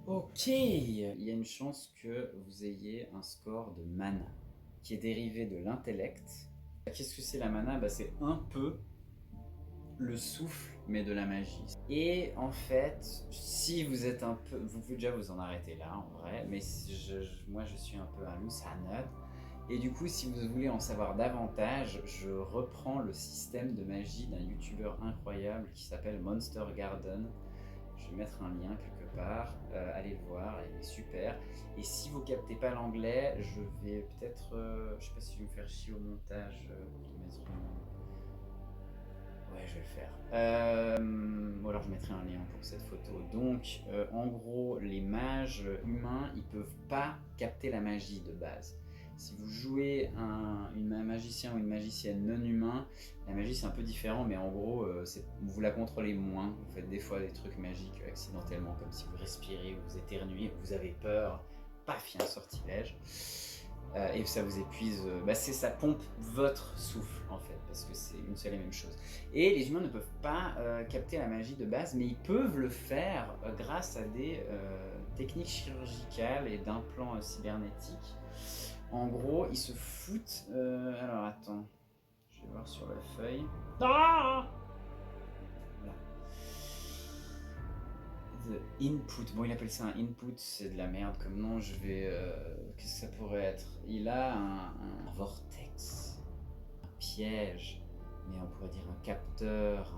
Ok, il y a une chance que vous ayez un score de mana qui est dérivé de l'intellect. Qu'est-ce que c'est la mana? C'est un peu le souffle, mais de la magie. Et en fait, si vous êtes un peu... Vous pouvez déjà vous en arrêter là, en vrai, mais moi je suis un peu un loose nerd. Et du coup, si vous voulez en savoir davantage, je reprends le système de magie d'un youtubeur incroyable qui s'appelle Monster Garden. Je vais mettre un lien quelque part, allez le voir, il est super. Et si vous captez pas l'anglais, je vais peut-être, je sais pas si je vais me faire chier au montage de mettre ouais, je vais le faire. Ou alors je mettrai un lien pour cette photo. Donc, en gros, les mages humains, ils peuvent pas capter la magie de base. Si vous jouez un magicien ou une magicienne non humain, la magie c'est un peu différent, mais en gros, vous la contrôlez moins. Vous faites des fois des trucs magiques accidentellement, comme si vous respirez ou vous éternuez, vous avez peur, paf, il y a un sortilège. Et ça vous épuise, ça pompe votre souffle en fait, parce que c'est une seule et même chose. Et les humains ne peuvent pas capter la magie de base, mais ils peuvent le faire grâce à des techniques chirurgicales et d'implants cybernétiques. En gros, ils se foutent. Alors attends, je vais voir sur la feuille. Ah voilà. The input. Bon, il appelle ça un input, c'est de la merde comme nom. Je vais. Qu'est-ce que ça pourrait être? Il a un vortex, un piège, mais on pourrait dire un capteur,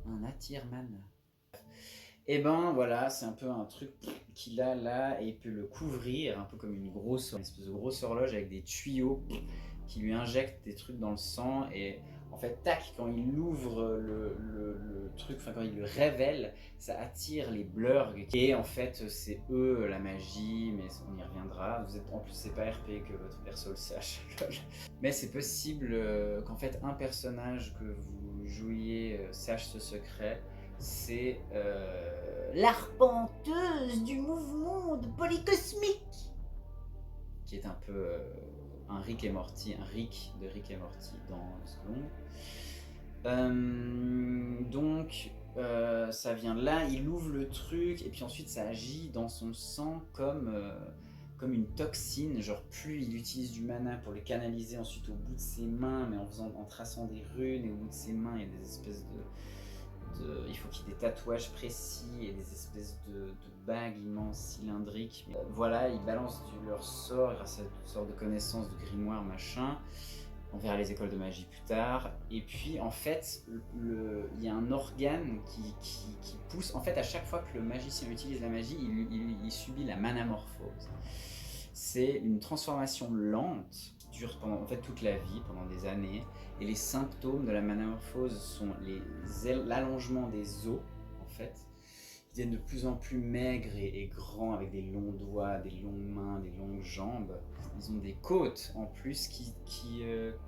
un attire-mana. Et ben voilà, c'est un peu un truc qu'il a là et il peut le couvrir, un peu comme une espèce de grosse horloge avec des tuyaux qui lui injectent des trucs dans le sang. Et en fait, tac, quand il ouvre le truc, enfin quand il le révèle, ça attire les blurgs. Et en fait, c'est eux la magie, mais on y reviendra. En plus, c'est pas RP que votre perso le sache. Mais c'est possible qu'en fait, un personnage que vous jouiez sache ce secret. C'est l'arpenteuse du mouvement de polycosmique, qui est un peu un Rick et Morty, un Rick de Rick et Morty dans Splunk. Donc ça vient de là, il ouvre le truc et puis ensuite ça agit dans son sang comme une toxine. Genre plus il utilise du mana pour les canaliser ensuite au bout de ses mains, mais en traçant des runes, et au bout de ses mains il y a des espèces il faut qu'il y ait des tatouages précis et des espèces de bagues immenses cylindriques. Voilà, ils balancent leur sort grâce à toutes sortes de connaissances, de grimoires, machin. On verra les écoles de magie plus tard. Et puis en fait, il y a un organe qui pousse. En fait, à chaque fois que le magicien utilise la magie, il subit la manamorphose. C'est une transformation lente qui dure pendant toute la vie, pendant des années. Et les symptômes de la manamorphose sont l'allongement des os, en fait. Ils deviennent de plus en plus maigres et grands, avec des longs doigts, des longues mains, des longues jambes. Ils ont des côtes en plus qui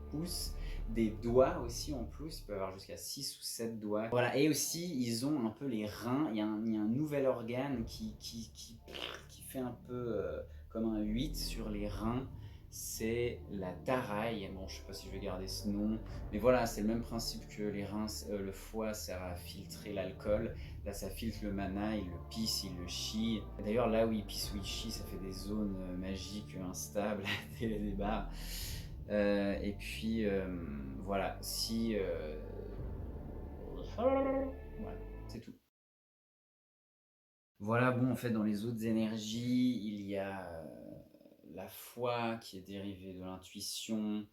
poussent, des doigts aussi en plus, ils peuvent avoir jusqu'à 6 ou 7 doigts. Voilà, et aussi ils ont un peu les reins, il y a un nouvel organe qui fait un peu comme un 8 sur les reins. C'est la taraille. Bon, je sais pas si je vais garder ce nom, mais voilà, c'est le même principe que les reins. Le foie sert à filtrer l'alcool. Là, ça filtre le mana, il le pisse, il le chie. D'ailleurs, là où il pisse ou il chie, ça fait des zones magiques instables, des barres. Et puis, voilà, si... voilà, c'est tout. Voilà, bon, en fait, dans les autres énergies, il y a la foi qui est dérivée de l'intuition,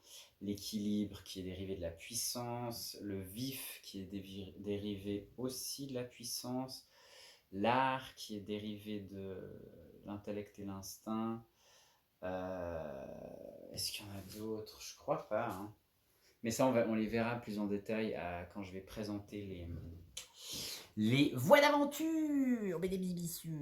l'équilibre qui est dérivé de la puissance, le vif qui est dérivé aussi de la puissance, l'art qui est dérivé de l'intellect et l'instinct. Est-ce qu'il y en a d'autres? Je crois pas. Hein. Mais ça, on les verra plus en détail quand je vais présenter les voies d'aventure.